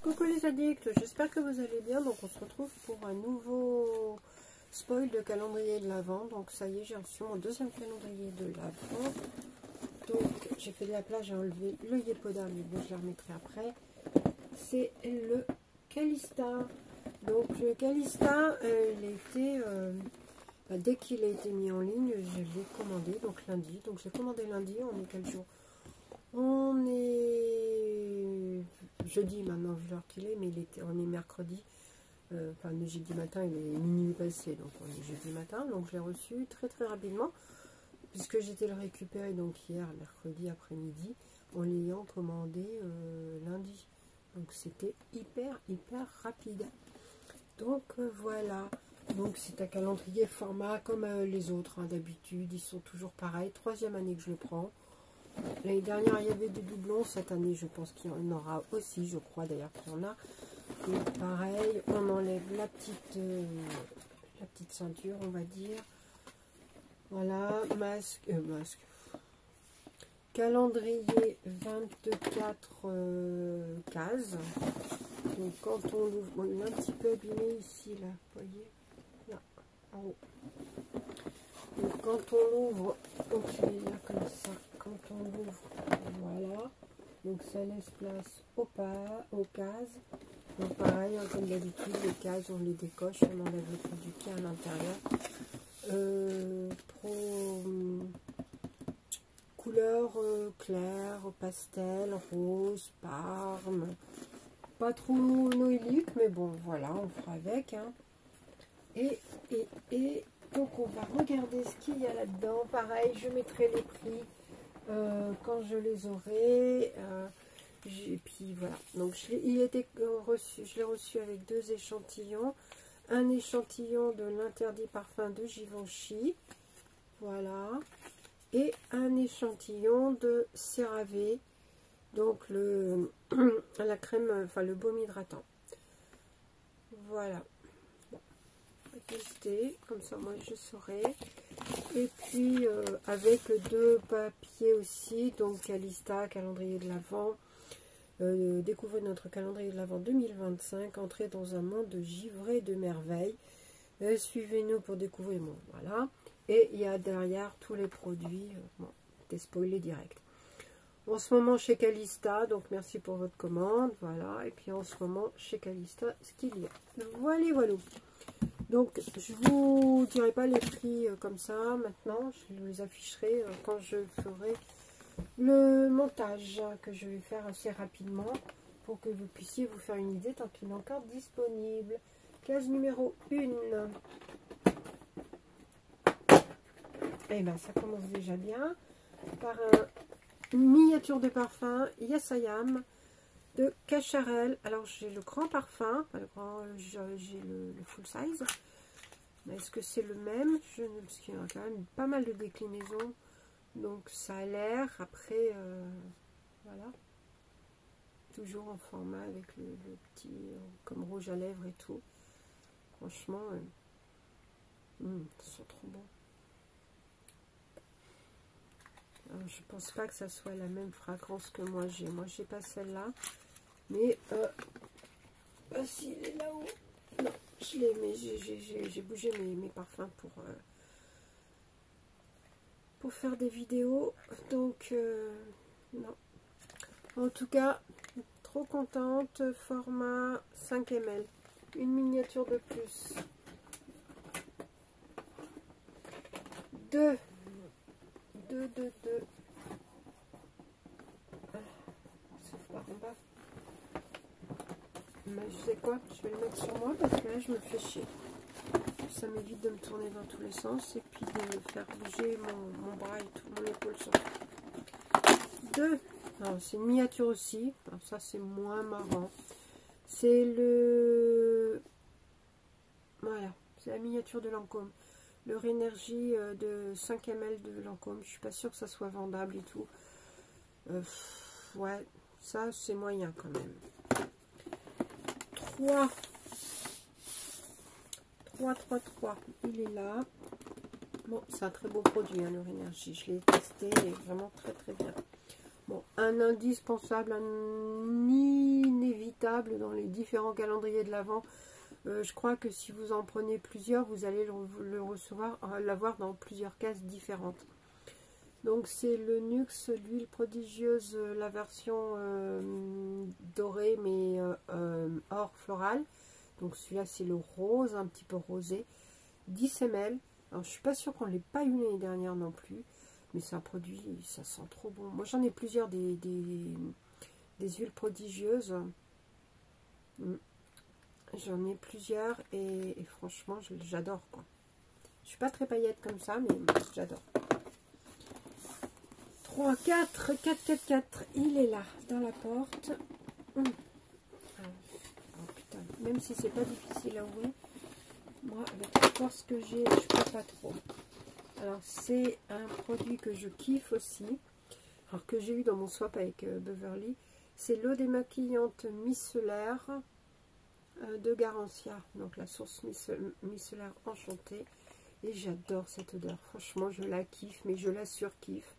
Coucou les addicts, j'espère que vous allez bien. Donc on se retrouve pour un nouveau spoil de calendrier de l'Avent. Donc ça y est, j'ai reçu mon deuxième calendrier de l'Avent. Donc j'ai fait de la place, j'ai enlevé le Yepoda, mais bon, je le remettrai après. C'est le Calista. Donc le Calista, il a été, dès qu'il a été mis en ligne, je l'ai commandé, donc lundi. Donc j'ai commandé lundi, on est quel jour? On est jeudi maintenant, vu l'heure qu'il est, mais on est mercredi. Enfin, le jeudi matin, il est minuit passé, donc on est jeudi matin. Donc je l'ai reçu très très rapidement, puisque j'étais le récupérer donc hier, mercredi après-midi, en l'ayant commandé lundi. Donc c'était hyper rapide. Donc voilà. Donc c'est un calendrier format comme les autres, hein, d'habitude. Ils sont toujours pareils. Troisième année que je le prends. L'année dernière, il y avait des doublons. Cette année, je pense qu'il y en aura aussi. Je crois d'ailleurs qu'il y en a. Et pareil, on enlève la petite ceinture, on va dire. Voilà, masque. Calendrier 24 cases. Donc quand on l'ouvre, bon, il est un petit peu abîmé ici, là. Vous voyez? Là, en haut. Donc quand on l'ouvre, donc il est là comme ça. Quand on l'ouvre, voilà, donc ça laisse place aux cases. Donc pareil, hein, comme d'habitude, les cases on les décoche, on enlève le trou du pied à l'intérieur. Couleur claire, pastel, rose, parme, pas trop noélique, mais bon voilà, on fera avec, hein. Et donc on va regarder ce qu'il y a là-dedans. Pareil, je mettrai les prix quand je les aurai, et puis voilà. Donc je l'ai reçu avec deux échantillons, un échantillon de l'interdit parfum de Givenchy, voilà, et un échantillon de CeraVe, donc la crème, enfin le baume hydratant. Voilà. Tester, comme ça moi je saurai. Et puis avec deux papiers aussi, donc Calista, calendrier de l'Avent, découvrez notre calendrier de l'Avent 2025, entrez dans un monde givré de merveilles, suivez-nous pour découvrir, bon voilà, et il y a derrière tous les produits, bon, t'es spoilé direct. En ce moment chez Calista, donc merci pour votre commande, voilà, et puis en ce moment chez Calista, ce qu'il y a. Voilà. Donc, je vous dirai pas les prix comme ça maintenant, je vous les afficherai quand je ferai le montage que je vais faire assez rapidement pour que vous puissiez vous faire une idée tant qu'il est encore disponible. Case numéro 1. Et bien, ça commence déjà bien par une miniature de parfum Yes I Am de Cacharel. Alors j'ai le grand parfum, j'ai le full size. Mais est-ce que c'est le même? Parce qu'il y a quand même pas mal de déclinaisons. Donc ça a l'air. Après, voilà. Toujours en format avec le petit comme rouge à lèvres et tout. Franchement, ça sent trop bon. Alors, je pense pas que ça soit la même fragrance que moi j'ai. Moi j'ai pas celle-là. Mais s'il est là-haut, non, je l'ai, mais j'ai bougé mes parfums pour faire des vidéos, donc non. En tout cas, trop contente. Format 5 ml, une miniature de plus, deux. Sauf par en bas. Mais je sais quoi, je vais le mettre sur moi parce que là je me fais chier. Ça m'évite de me tourner dans tous les sens et puis de faire bouger mon bras et tout, mon épaule surtout. Deux. Alors c'est une miniature aussi. Alors ça c'est moins marrant. C'est le... Voilà, c'est la miniature de Lancôme. Le Rénergie de 5 ml de Lancôme. Je suis pas sûre que ça soit vendable et tout. Ouais, ça c'est moyen quand même. 3. Il est là. Bon, c'est un très beau produit, hein, le Rénergie. Je l'ai testé, il est vraiment très bien. Bon, un indispensable, un inévitable inévitable dans les différents calendriers de l'Avent. Je crois que si vous en prenez plusieurs, vous allez le recevoir, l'avoir dans plusieurs cases différentes. Donc c'est le Nuxe, l'huile prodigieuse, la version dorée mais or floral. Donc celui-là c'est le rose, un petit peu rosé. 10 ml. Alors je suis pas sûre qu'on l'ait pas eu l'année dernière non plus. Mais c'est un produit, ça sent trop bon. Moi j'en ai plusieurs des huiles prodigieuses. J'en ai plusieurs et franchement j'adore quoi. Je suis pas très paillette comme ça mais j'adore. 3, 4, 4, 4, 4. Il est là dans la porte. Oh putain, même si c'est pas difficile à ouvrir, moi avec la force que j'ai, je peux pas trop. Alors c'est un produit que je kiffe aussi. Alors que j'ai eu dans mon swap avec Beverly. C'est l'eau démaquillante micellaire de Garancia, donc la source micellaire enchantée, et j'adore cette odeur, franchement je la kiffe, mais je la surkiffe.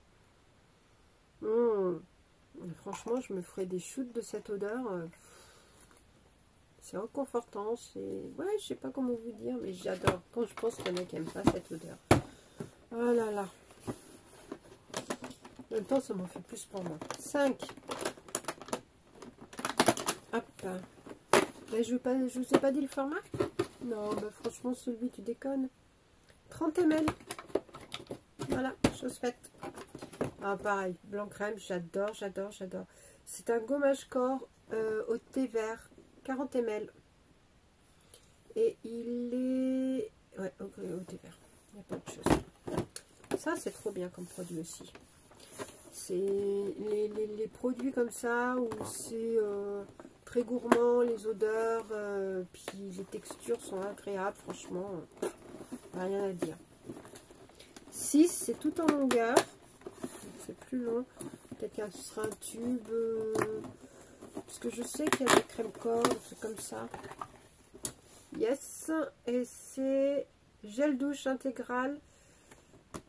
Franchement je me ferai des shoots de cette odeur, c'est réconfortant, c'est, ouais je sais pas comment vous dire, mais j'adore, quand je pense qu'il y en a qui n'aiment pas cette odeur. Oh là là, en même temps ça m'en fait plus pour moi. 5. Hop. Mais je vous ai pas dit le format? Non, bah franchement, celui, tu déconnes. 30 ml. Voilà, chose faite. Ah, pareil, blanc crème, j'adore, j'adore, j'adore. C'est un gommage corps au thé vert, 40 ml. Et il est... Ouais, au thé vert. Il n'y a pas autre chose. Ça, c'est trop bien comme produit aussi. C'est les produits comme ça, où c'est... très gourmand, les odeurs, puis les textures sont agréables, franchement, rien à dire. 6, c'est tout en longueur, c'est plus long, peut-être que ce sera un tube, parce que je sais qu'il y a des crèmes corps, des trucs comme ça. Yes, et c'est gel douche intégral,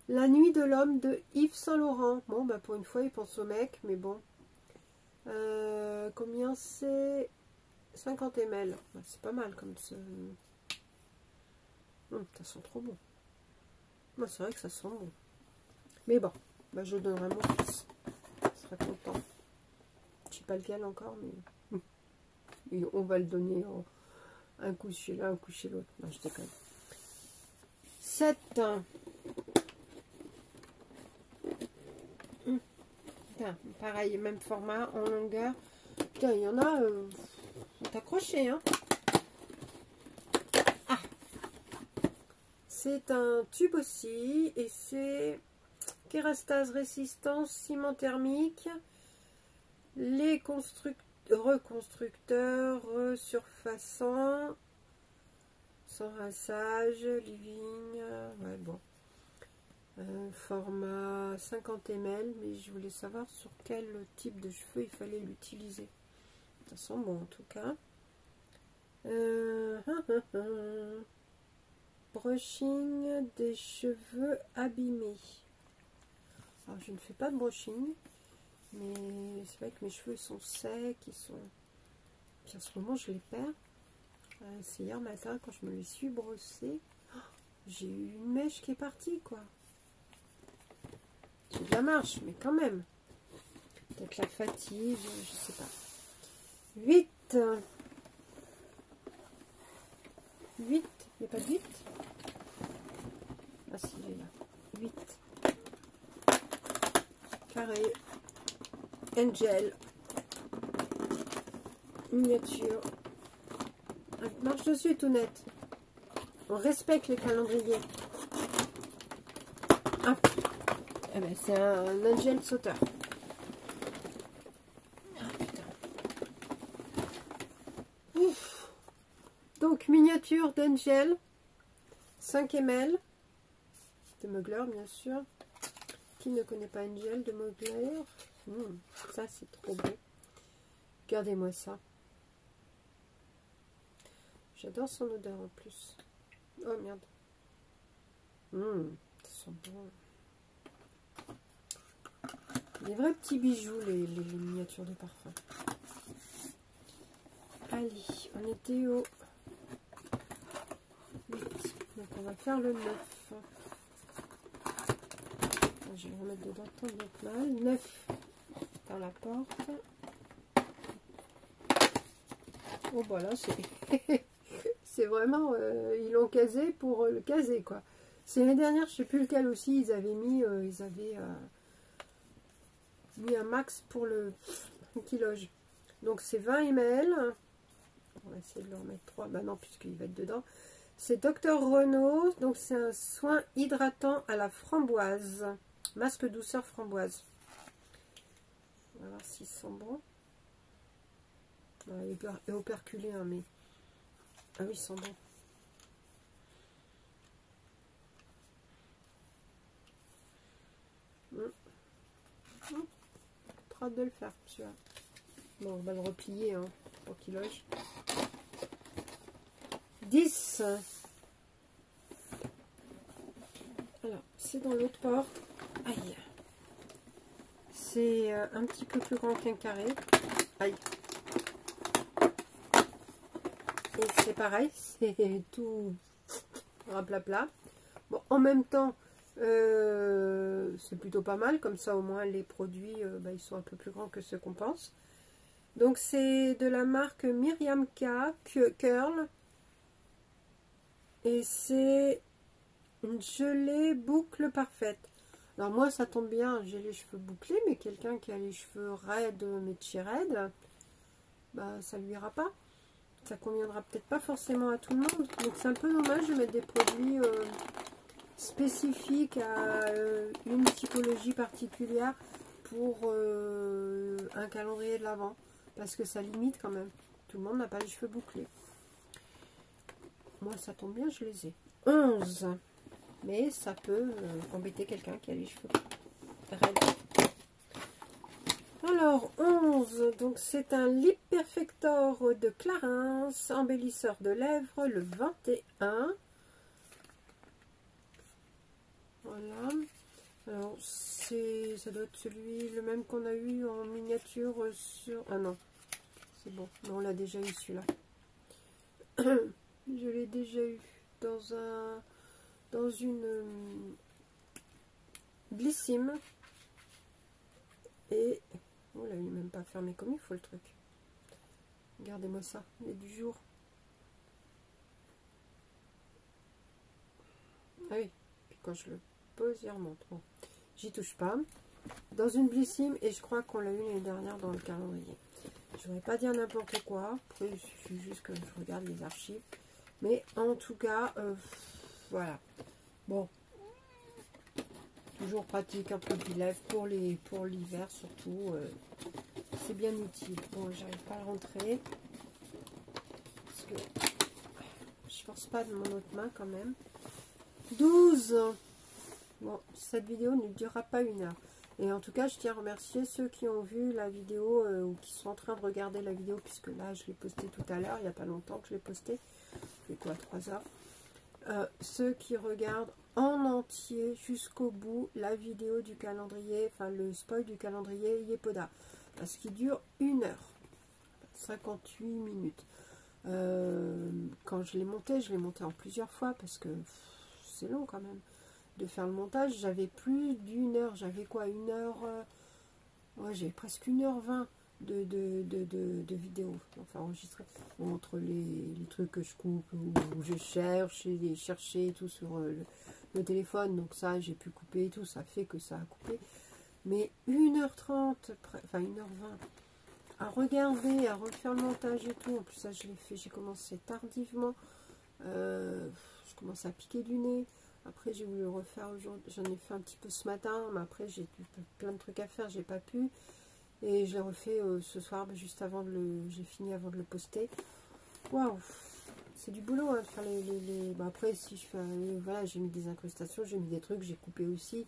la nuit de l'homme de Yves Saint Laurent. Bon, bah pour une fois, il pense au mec, mais bon. Combien c'est? 50 ml. C'est pas mal comme ça. Ça sent trop bon. Moi, c'est vrai que ça sent bon. Mais bon, bah, je donnerai à mon fils. Il sera content. Je sais pas lequel encore, mais on va le donner en un coup chez l'un, un coup chez l'autre. Non, je déconne. 7. Pareil, même format, en longueur. Putain, il y en a, accroché, hein. Ah, c'est un tube aussi, et c'est Kérastase résistance, ciment thermique, les reconstructeurs, surfaçants, sans rinçage, living, ouais, bon. Format 50 ml, mais je voulais savoir sur quel type de cheveux il fallait l'utiliser. Ça sent bon en tout cas. Brushing des cheveux abîmés. Alors je ne fais pas de brushing, mais c'est vrai que mes cheveux sont secs, ils sont... Puis en ce moment je les perds. C'est hier matin quand je me les suis brossés. Oh, j'ai eu une mèche qui est partie quoi. J'ai de la marche, mais quand même. Peut-être la fatigue, je sais pas. 8. 8. Il n'y a pas de 8? Ah si, il est là. 8. Carré. Angel. Miniature. Marche dessus tout net. On respecte les calendriers. Ah. Eh ben, c'est un Angel sauteur. Donc, miniature d'Angel, 5 ml, de Mugler, bien sûr. Qui ne connaît pas Angel de Mugler? Ça, c'est trop beau. Regardez-moi ça. J'adore son odeur en plus. Oh, merde. Ça sent bon. Des vrais petits bijoux, les miniatures de parfum. Allez, on était au 8. Donc on va faire le 9. Je vais remettre dedans tant de mal. 9 dans la porte. Oh voilà, c'est vraiment... ils l'ont casé pour le caser, quoi. C'est l'année dernière, je sais plus lequel aussi, ils avaient mis... mis un max pour le qui loge. Donc c'est 20 ml. On va essayer de le remettre 3. Bah non, puisqu'il va être dedans. C'est Dr Renault. Donc c'est un soin hydratant à la framboise. Masque douceur framboise. On va voir s'ils sont bons. Il est operculé, hein, mais... Ah oui, ils sont bons. Trop hâte de le faire, celui-là. Bon, on va le replier, hein, pour qu'il loge. 10. Alors, c'est dans l'autre porte. Aïe. C'est un petit peu plus grand qu'un carré. Aïe. Et c'est pareil, c'est tout raplapla. Bon, en même temps, c'est plutôt pas mal. Comme ça, au moins, les produits, ils sont un peu plus grands que ceux qu'on pense. Donc, c'est de la marque Myriam K. Curl. Et c'est une gelée boucle parfaite. Alors, moi, ça tombe bien, j'ai les cheveux bouclés, mais quelqu'un qui a les cheveux raides, mais raides, bah, ça lui ira pas. Ça conviendra peut-être pas forcément à tout le monde. Donc, c'est un peu dommage de mettre des produits spécifiques à une typologie particulière pour un calendrier de l'Avent. Parce que ça limite quand même. Tout le monde n'a pas les cheveux bouclés. Moi, ça tombe bien, je les ai. 11. Mais ça peut embêter quelqu'un qui a les cheveux raides. Alors, 11. Donc, c'est un Lip Perfector de Clarins, embellisseur de lèvres, le 21. Voilà. Alors, ça doit être celui, le même qu'on a eu en miniature sur... Ah non, c'est bon. Non, on l'a déjà eu celui-là. Je l'ai déjà eu dans une Blissim. Et... Oh là, il n'est même pas fermé comme il faut le truc. Regardez-moi ça, il est du jour. Ah oui, puis quand je le pose, il remonte. Bon, j'y touche pas. Dans une Blissim, et je crois qu'on l'a eu l'année dernière dans le calendrier. Je ne voudrais pas dire n'importe quoi. Après, il suffit juste que je regarde les archives. Mais en tout cas, voilà. Bon. Toujours pratique, un peu de lèvres pour l'hiver surtout. C'est bien utile. Bon, j'arrive pas à le rentrer. Parce que je force pas de mon autre main quand même. 12. Bon, cette vidéo ne durera pas 1 heure. Et en tout cas, je tiens à remercier ceux qui ont vu la vidéo ou qui sont en train de regarder la vidéo, puisque là, je l'ai postée tout à l'heure, il n'y a pas longtemps que je l'ai postée. C'est quoi, 3 heures. Ceux qui regardent en entier jusqu'au bout la vidéo du calendrier, enfin le spoil du calendrier Yepoda. Parce qu'il dure 1 heure, 58 minutes. Quand je l'ai monté en plusieurs fois parce que c'est long quand même de faire le montage. J'avais plus d'1 heure, j'avais quoi, 1 heure, ouais, j'avais presque 1h20 de vidéos, enfin enregistrées, entre les trucs que je coupe ou je cherche et chercher et tout sur le téléphone, donc ça j'ai pu couper et tout, ça fait que ça a coupé, mais 1h30, enfin 1h20 à regarder, à refaire le montage et tout. En plus ça je l'ai fait, j'ai commencé tardivement, je commence à piquer du nez. Après j'ai voulu le refaire aujourd'hui, j'en ai fait un petit peu ce matin, mais après j'ai plein de trucs à faire, j'ai pas pu. Et je l'ai refait ce soir, juste avant j'ai fini avant de le poster. Waouh, c'est du boulot hein, de faire les... Bon, après, si je fais... voilà, j'ai mis des incrustations, j'ai mis des trucs, j'ai coupé aussi.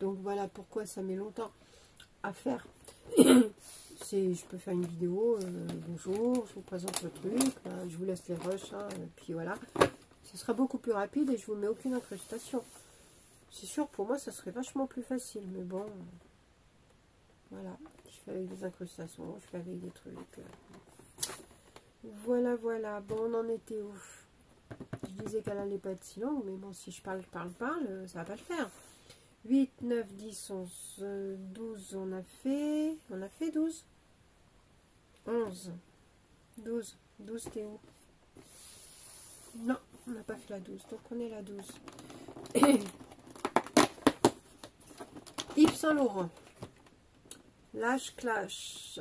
Donc voilà pourquoi ça met longtemps à faire. Je peux faire une vidéo, bonjour, je vous présente le truc, je vous laisse les rushs, hein, puis voilà. Ce sera beaucoup plus rapide et je vous mets aucune incrustation. C'est sûr, pour moi, ça serait vachement plus facile, mais bon... Voilà, je fais avec des incrustations, je fais avec des trucs. Voilà, voilà. Bon, on en était où? Je disais qu'elle allait pas être si longue, mais bon, si je parle, ça va pas le faire. 8, 9, 10, 11, 12, on a fait 12. 11, 12, 12, t'es où? Non, on n'a pas fait la 12, donc on est la 12. Yves Saint Laurent, Lash Clash,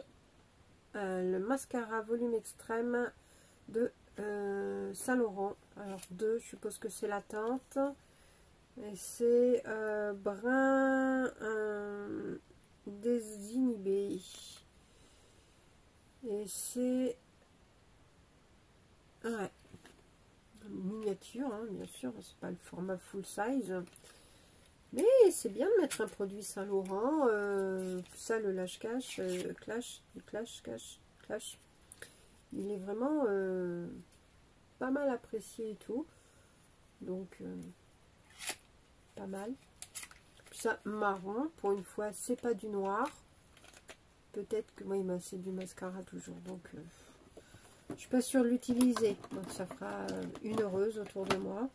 le mascara volume extrême de Saint Laurent. Alors 2, je suppose que c'est la teinte. Et c'est brun désinhibé. Et c'est ouais, miniature, hein, bien sûr, c'est pas le format full size. Mais c'est bien de mettre un produit Saint Laurent. Ça, le Lash Cash, Clash. Il est vraiment pas mal apprécié et tout. Donc, pas mal. Ça, marron, pour une fois, c'est pas du noir. Peut-être que moi, c'est du mascara toujours. Donc, je suis pas sûre de l'utiliser. Donc, ça fera une heureuse autour de moi.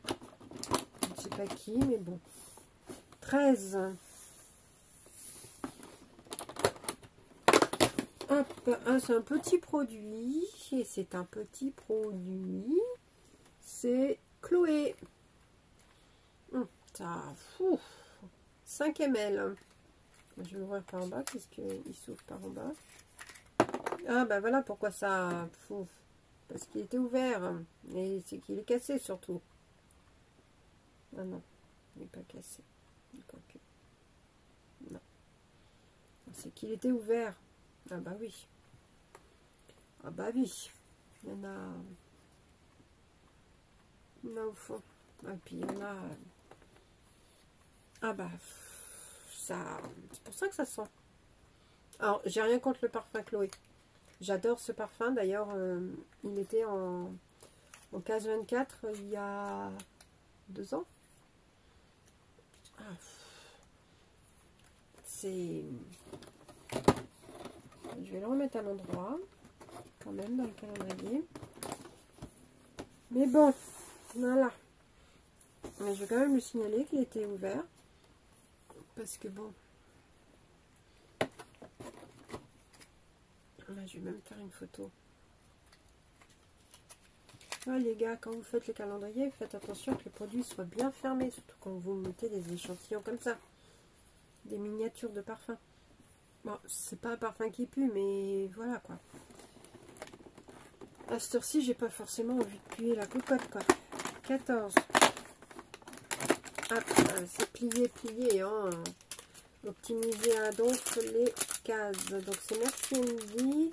Je ne sais pas qui, mais bon. 13. Hop, c'est un petit produit. Et c'est un petit produit. C'est Chloé. Ça, 5 ml. Je vais l'ouvrir par en bas puisqu'il s'ouvre par en bas. Ah bah voilà pourquoi ça... Parce qu'il était ouvert. Et c'est qu'il est cassé surtout. Ah non, il n'est pas cassé. Non. C'est qu'il était ouvert. Ah bah oui. Ah bah oui. Il y en a... au fond. Et puis il y en a... Ah bah... ça... C'est pour ça que ça sent. Alors, j'ai rien contre le parfum Chloé. J'adore ce parfum. D'ailleurs, il était en 15-24 il y a 2 ans. Ah, c'est... Je vais le remettre à l'endroit, quand même, dans le calendrier. Mais bon, voilà. Mais je vais quand même lui signaler qu'il était ouvert. Parce que bon... Là, je vais même faire une photo. Ouais, les gars, quand vous faites le calendrier, faites attention que les produits soient bien fermés, surtout quand vous mettez des échantillons comme ça, des miniatures de parfum. Bon, c'est pas un parfum qui pue, mais voilà quoi. À cette heure-ci, j'ai pas forcément envie de puer la cocotte quoi. 14. Ah, c'est plié, hein. Optimiser donc les cases. Donc c'est Merci Andy.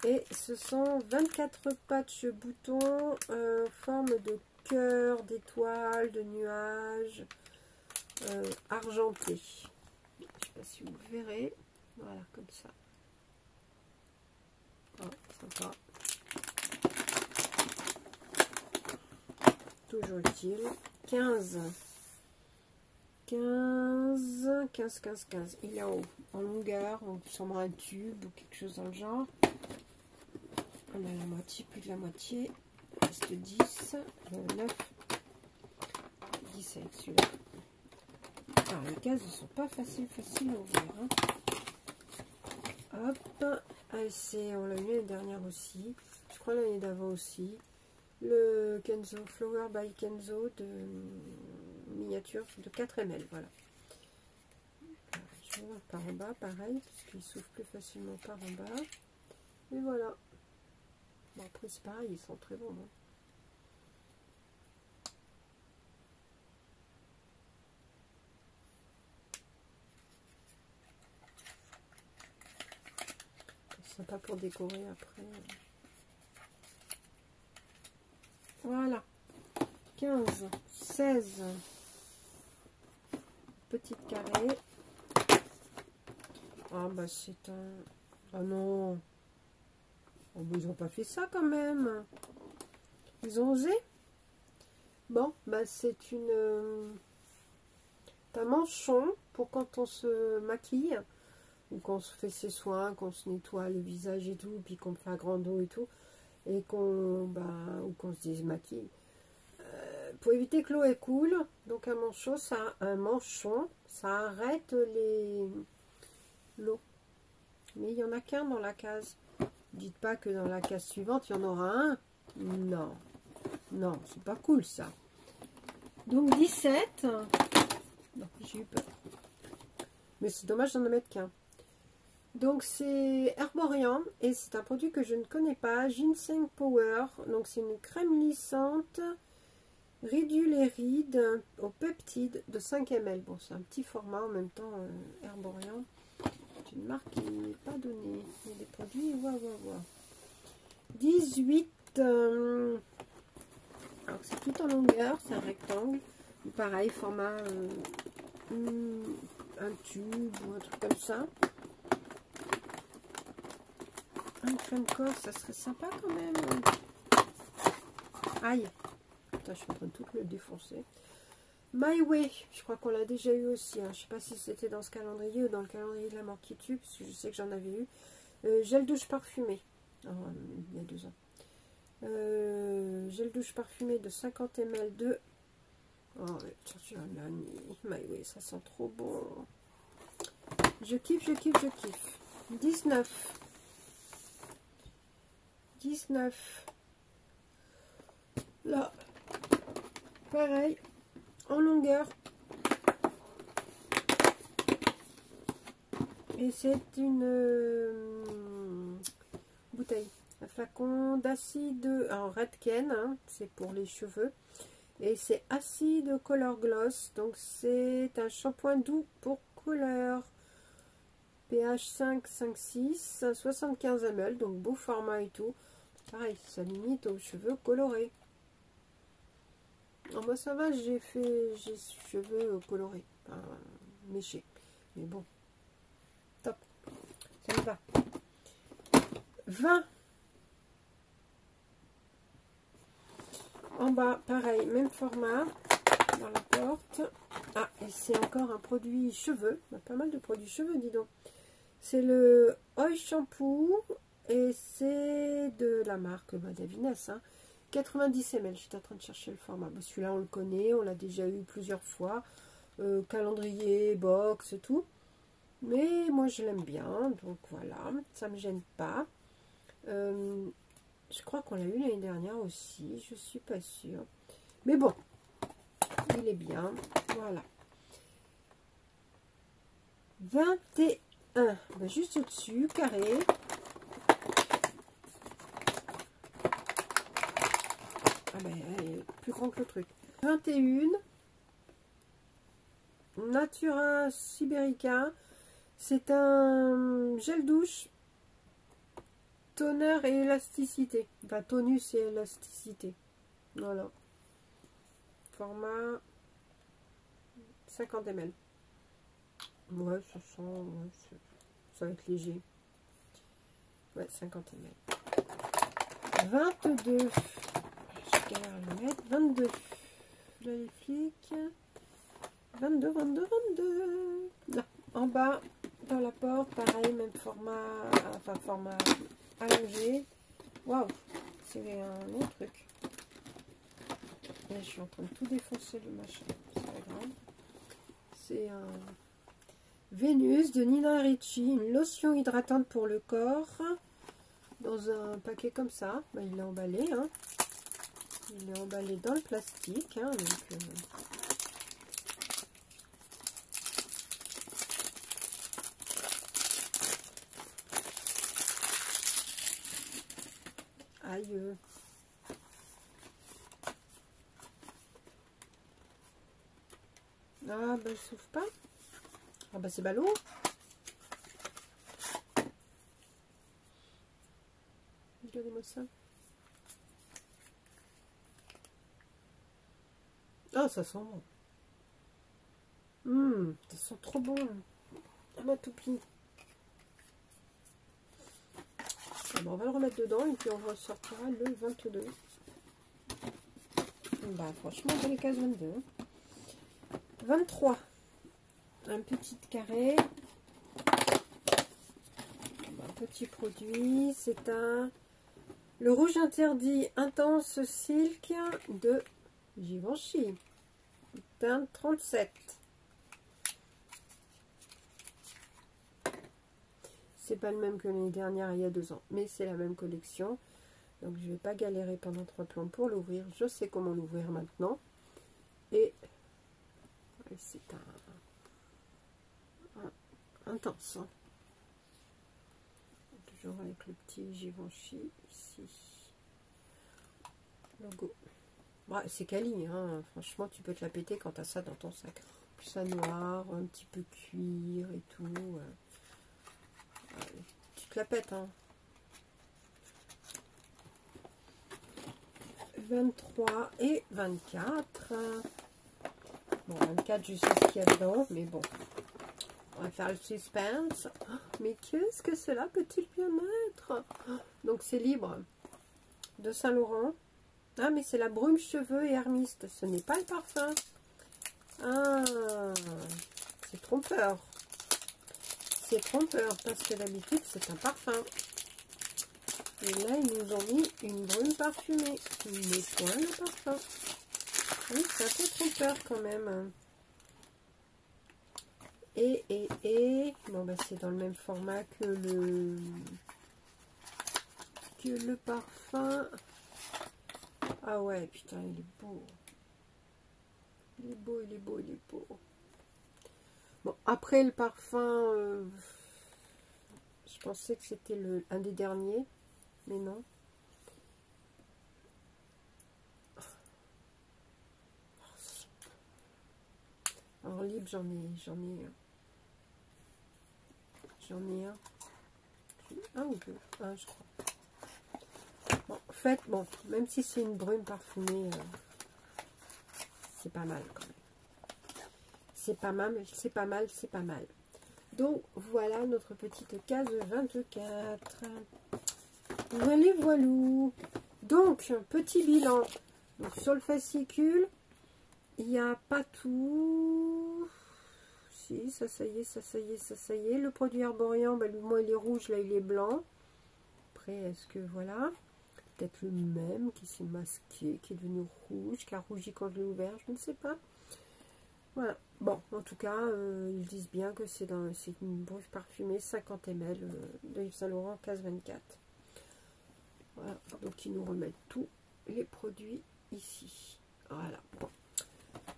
Et ce sont 24 patchs boutons, forme de cœur, d'étoiles, de nuages, argentés. Je ne sais pas si vous verrez. Voilà, comme ça. Oh, sympa. Toujours utile. 15. Il est en haut. En longueur, donc sûrement un tube ou quelque chose dans le genre. On a la moitié, plus de la moitié. Il reste 10, 9, 10 avec celui-là. Alors les cases ne sont pas faciles à ouvrir. Hein. Hop, on l'a eu l'année dernière aussi. Je crois l'année d'avant aussi. Le Kenzo, Flower by Kenzo de miniature de 4 ml. Voilà. Alors, je vais voir par en bas, pareil, puisqu'il s'ouvre plus facilement par en bas. Et voilà. Bon, après, c'est pareil, ils sont très bons. Hein. C'est sympa pour décorer après. Voilà. 15, 16. Petite carré. Ah, bah, c'est un... Ah non. Oh, bah, ils n'ont pas fait ça quand même. Ils ont osé. Bon, bah c'est un manchon pour quand on se maquille ou qu'on se fait ses soins, qu'on se nettoie le visage et tout, puis qu'on fait un grand dos et tout. et qu'on ou qu'on se désmaquille. Pour éviter que l'eau est coule, donc un manchon, ça arrête l'eau. Mais il n'y en a qu'un dans la case. Dites pas que dans la case suivante, il y en aura un. Non. Non, c'est pas cool ça. Donc 17. Non, j'ai eu peur. Mais c'est dommage d'en mettre qu'un. Donc c'est Herborian et c'est un produit que je ne connais pas. Ginseng Power. Donc c'est une crème lissante. Réduit les rides au peptide de 5 ml. Bon, c'est un petit format en même temps. Herborian. C'est une marque qui n'est pas donnée. Il y a des produits. 18. Alors c'est tout en longueur. C'est un rectangle. Pareil, format un tube ou un truc comme ça. Un crème corps, ça serait sympa quand même. Aïe. Putain, je suis en train de tout le défoncer. My Way, je crois qu'on l'a déjà eu aussi. Hein. Je ne sais pas si c'était dans ce calendrier ou dans le calendrier de la mort qui tue, parce que je sais que j'en avais eu. Gel douche parfumé. Oh, il y a 2 ans. Gel douche parfumé de 50 ml de... Oh, My Way, ça sent trop bon. Je kiffe, je kiffe, je kiffe. 19. Là, pareil, en longueur. Et c'est une bouteille. Un flacon d'acide en Redken, hein, c'est pour les cheveux. Et c'est acide color gloss. Donc c'est un shampoing doux pour couleur. pH 5, 5, 6, 75 ml. Donc beau format et tout. Pareil, ça limite aux cheveux colorés. Oh, moi ça va, j'ai cheveux colorés. Enfin, méchés. Mais bon. Top. Ça me va. 20. En bas, pareil, même format. Dans la porte. Ah, et c'est encore un produit cheveux. Il y a pas mal de produits cheveux, dis donc. C'est le Oil Shampoo. Et c'est de la marque Davines. Hein. 90 ml. J'étais en train de chercher le format. Celui-là, on le connaît. On l'a déjà eu plusieurs fois. Calendrier, box et tout. Mais moi, je l'aime bien. Donc voilà. Ça ne me gêne pas. Je crois qu'on l'a eu l'année dernière aussi. Je suis pas sûre. Mais bon. Il est bien. Voilà. 21. Ben, juste au-dessus. Carré. Ah ben, elle est plus grand que le truc. 21. Natura Siberica. C'est un gel douche. Toner et élasticité. Enfin, tonus et élasticité. Voilà. Format 50 ml. Ouais, ça sent... Ouais, ça va être léger. Ouais, 50 ml. 22. Je galère à le mettre. 22. Là, les flics. 22. Là, en bas, dans la porte, pareil, même format. Enfin, format allongé. Waouh, c'est un autre truc. Là, je suis en train de tout défoncer le machin. C'est pas grave. C'est un Vénus de Nina Ricci, une lotion hydratante pour le corps. Dans un paquet comme ça. Ben, il est emballé. Hein. Il est emballé dans le plastique. Hein, donc, aïe. Ah, ben, il s'ouvre pas. Ah, ben, c'est ballot. Regardez-moi ça. Ah, ça sent bon. Ça sent trop bon. Ah, ma toupie. Bon, on va le remettre dedans et puis on ressortira le 22. Bah, franchement, dans les cases 22. 23. Un petit carré. Un petit produit. C'est un Le rouge interdit intense silk de Givenchy. Teinte 37. C'est pas le même que l'année dernière, il y a 2 ans. Mais c'est la même collection. Donc je vais pas galérer pendant 3 plombs pour l'ouvrir. Je sais comment l'ouvrir maintenant. Et c'est intense. Hein. Toujours avec le petit Givenchy ici. Logo. Ouais, c'est quali, hein. Franchement, tu peux te la péter quand tu as ça dans ton sac. Plus ça noir, un petit peu cuir et tout. Tu te la pètes, hein. 23 et 24. Bon, 24, je sais ce qu'il y a dedans, mais bon. On va faire le suspense. Mais qu'est-ce que cela peut-il bien être? Donc, c'est libre de Saint-Laurent. Ah, mais c'est la brume cheveux et hermiste. Ce n'est pas le parfum. Ah, c'est trompeur. C'est trompeur parce que d'habitude, c'est un parfum. Et là, ils nous ont mis une brume parfumée. Mais point le parfum. Oui, c'est un peu trompeur quand même. Bon, bah, c'est dans le même format que le parfum. Ah ouais, putain, il est beau. Il est beau, il est beau, il est beau. Bon, après le parfum, je pensais que c'était un des derniers, mais non. En libre, j'en ai un. Un ou deux, un, je crois. Bon, en fait, bon, même si c'est une brume parfumée, c'est pas mal quand même. C'est pas mal, c'est pas mal, c'est pas mal. Donc, voilà notre petite case 24. Voilà, voilou. Donc, petit bilan. Donc, sur le fascicule, il n'y a pas tout. Si, ça y est, ça y est, ça y est. Le produit arborien, ben, moi, il est rouge, là, il est blanc. Après, est-ce que, voilà. Peut-être le même qui s'est masqué, qui est devenu rouge, qui a rougi quand je l'ai ouvert, je ne sais pas. Voilà. Bon, en tout cas, ils disent bien que c'est une brume parfumée 50 ml de Yves Saint Laurent, case 24. Voilà, donc ils nous remettent tous les produits ici. Voilà. Bon.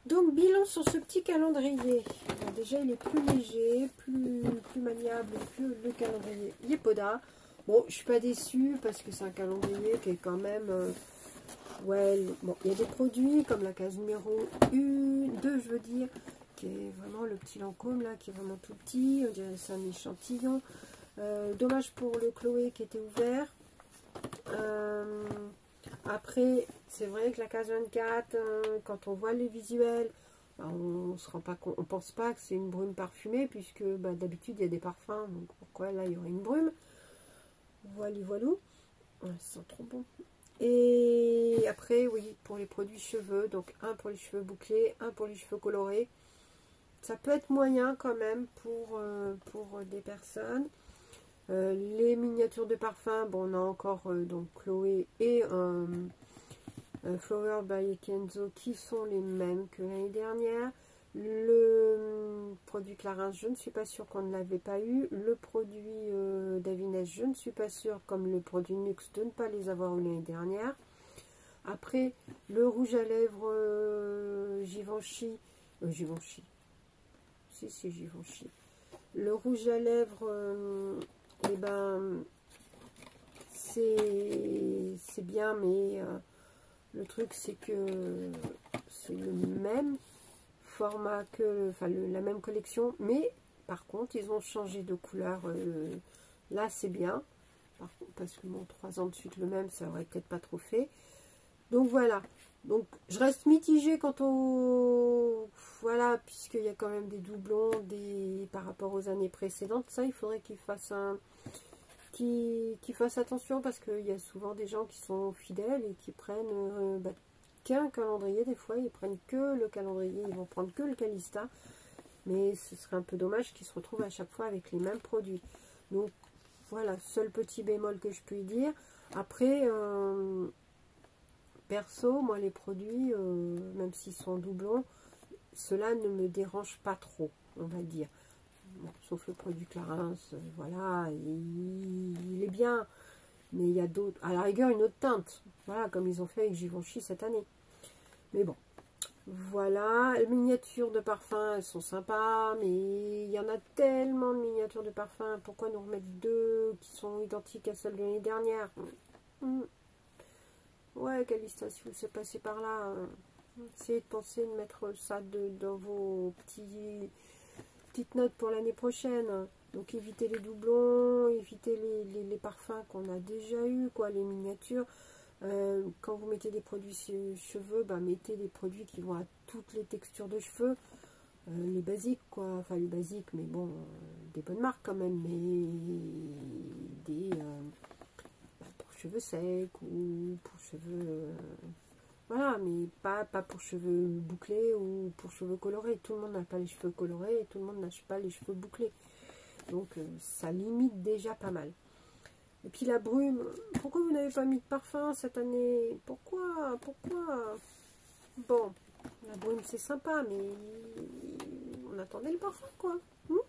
Donc, bilan sur ce petit calendrier. Alors, déjà, il est plus léger, plus maniable que le calendrier Yepoda. Bon, je suis pas déçue parce que c'est un calendrier qui est quand même... ouais, bon, il y a des produits comme la case numéro 2, je veux dire, qui est vraiment le petit Lancôme, là, qui est vraiment tout petit. On dirait que c'est un échantillon. Dommage pour le Chloé qui était ouvert. Après, c'est vrai que la case 24, quand on voit les visuels, bah, on se rend pas compte, on pense pas que c'est une brume parfumée, puisque bah, d'habitude il y a des parfums, donc pourquoi là il y aurait une brume? Voilà, voilou. Ouais, ça sent trop bon. Et après, oui, pour les produits cheveux, donc un pour les cheveux bouclés, un pour les cheveux colorés. Ça peut être moyen quand même pour des personnes. Les miniatures de parfum, bon, on a encore donc Chloé et Flower by Kenzo qui sont les mêmes que l'année dernière. Le produit Clarins, je ne suis pas sûre qu'on ne l'avait pas eu. Le produit Davines, je ne suis pas sûre, comme le produit Nux, de ne pas les avoir eu l'année dernière. Après, le rouge à lèvres Givenchy. Givenchy. Si, c'est Givenchy. Le rouge à lèvres, eh ben, c'est bien, mais le truc, c'est que c'est le même format que, enfin, la même collection, mais par contre, ils ont changé de couleur. Là, c'est bien. Par contre, parce que bon, 3 ans de suite le même, ça aurait peut-être pas trop fait. Donc voilà. Donc je reste mitigée quant au... Voilà, puisqu'il y a quand même des doublons par rapport aux années précédentes. Ça, il faudrait qu'ils fassent qu'ils fassent attention, parce qu'il y a souvent des gens qui sont fidèles et qui prennent qu'un calendrier. Des fois, ils prennent que le calendrier. Ils vont prendre que le Calista. Mais ce serait un peu dommage qu'ils se retrouvent à chaque fois avec les mêmes produits. Donc Voilà, seul petit bémol que je puis dire. Après, perso, moi les produits, même s'ils sont doublons, cela ne me dérange pas trop, on va dire. Bon, sauf le produit Clarins, voilà, il est bien. Mais il y a d'autres, à la rigueur une autre teinte. Voilà, comme ils ont fait avec Givenchy cette année. Mais bon, voilà. Les miniatures de parfum, elles sont sympas. Mais il y en a tellement de miniatures de parfum. Pourquoi nous remettre deux qui sont identiques à celles de l'année dernière? Ouais, Calista, si vous êtes passé par là, essayez de penser de mettre ça dans vos petites notes pour l'année prochaine. Donc évitez les doublons, évitez les parfums qu'on a déjà eu, quoi, les miniatures. Quand vous mettez des produits cheveux, bah, mettez des produits qui vont à toutes les textures de cheveux. Les basiques, quoi, enfin les basiques, mais bon, des bonnes marques quand même, mais des pour cheveux secs ou pour cheveux voilà, mais pas pour cheveux bouclés ou pour cheveux colorés. Tout le monde n'a pas les cheveux colorés et tout le monde n'a pas les cheveux bouclés. Donc ça limite déjà pas mal. Et puis la brume, pourquoi vous n'avez pas mis de parfum cette année? Pourquoi Bon, la brume c'est sympa, mais on attendait le parfum, quoi. Bon.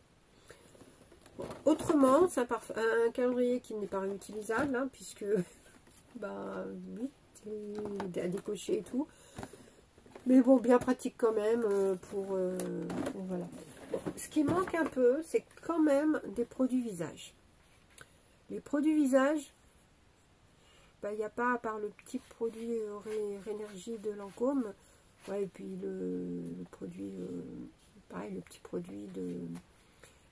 Autrement, c'est un calendrier qui n'est pas réutilisable, hein, puisque bah oui, c'est à décocher et tout. Mais bon, bien pratique quand même pour voilà. Bon, ce qui manque un peu, c'est quand même des produits visage. Les produits visage, bah, il n'y a pas, à part le petit produit Rénergie de Lancôme, ouais, et puis le produit, pareil, le petit produit de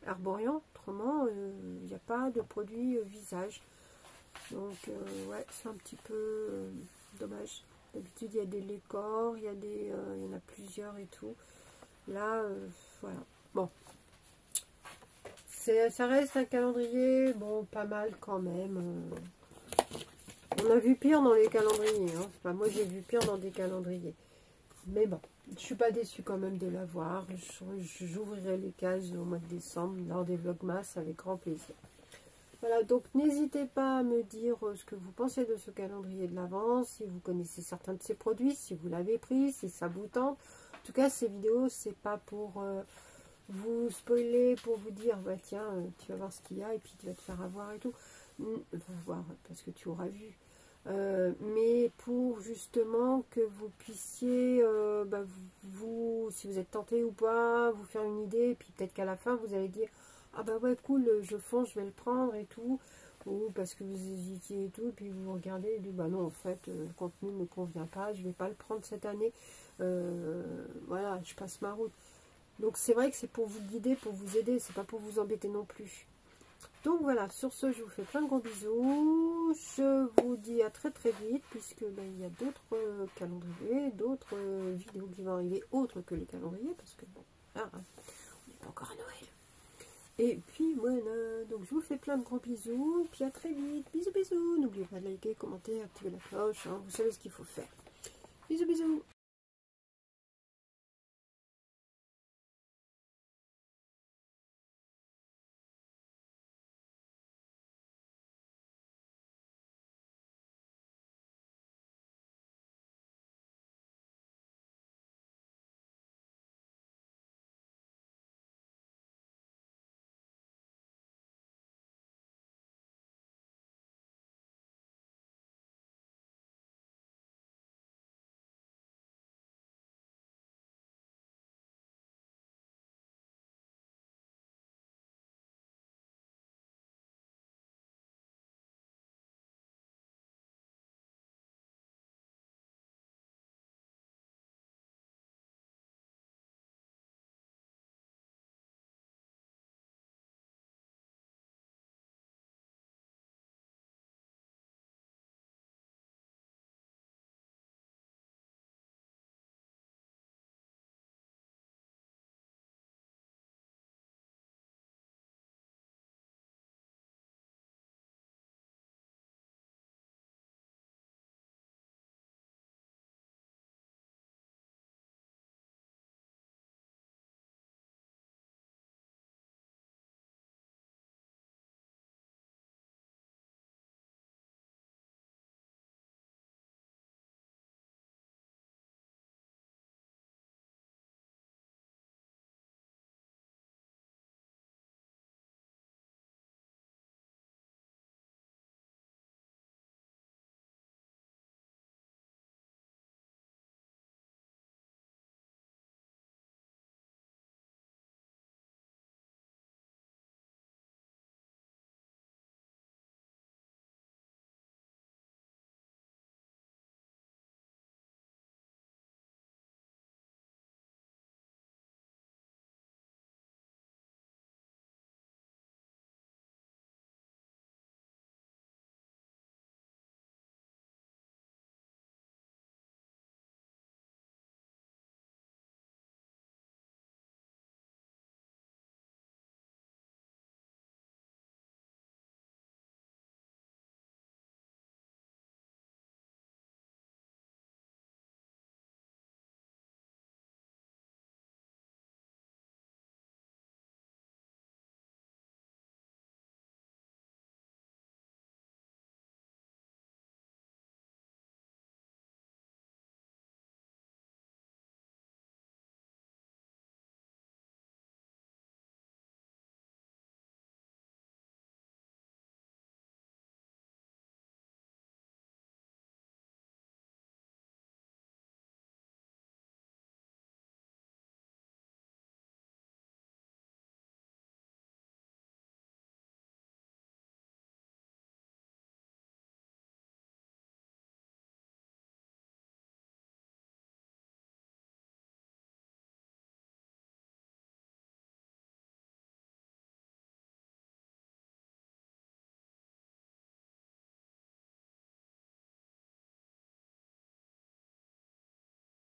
Arborian. Autrement, il n'y a pas de produit visage. Donc, ouais, c'est un petit peu dommage. D'habitude, il y a des Lécor, il y en a plusieurs et tout. Là, voilà. Bon. Ça reste un calendrier, bon, pas mal quand même. On a vu pire dans les calendriers. Hein. Enfin, moi, j'ai vu pire dans des calendriers. Mais bon, je suis pas déçue quand même de l'avoir. J'ouvrirai les cases au mois de décembre lors des Vlogmas avec grand plaisir. Voilà, donc n'hésitez pas à me dire ce que vous pensez de ce calendrier de l'Avent, si vous connaissez certains de ces produits, si vous l'avez pris, si ça vous tente. En tout cas, ces vidéos, c'est pas pour vous spoiler, pour vous dire, bah tiens, tu vas voir ce qu'il y a et puis tu vas te faire avoir et tout. Enfin, voir, parce que tu auras vu. Mais pour justement que vous puissiez, bah, si vous êtes tenté ou pas, vous faire une idée, et puis peut-être qu'à la fin, vous allez dire, ah bah ouais, cool, je fonce, je vais le prendre et tout. Ou parce que vous hésitiez et tout, et puis vous regardez et dites, bah non, en fait, le contenu ne me convient pas, je ne vais pas le prendre cette année. Voilà, je passe ma route. Donc c'est vrai que c'est pour vous guider, pour vous aider, c'est pas pour vous embêter non plus. Donc voilà, sur ce, je vous fais plein de gros bisous. Je vous dis à très très vite, puisque ben, il y a d'autres calendriers, d'autres vidéos qui vont arriver, autres que les calendriers, parce que bon, là, on n'est pas encore à Noël. Et puis voilà, donc je vous fais plein de gros bisous, puis à très vite. Bisous bisous, n'oubliez pas de liker, commenter, activer la cloche, hein, vous savez ce qu'il faut faire. Bisous bisous.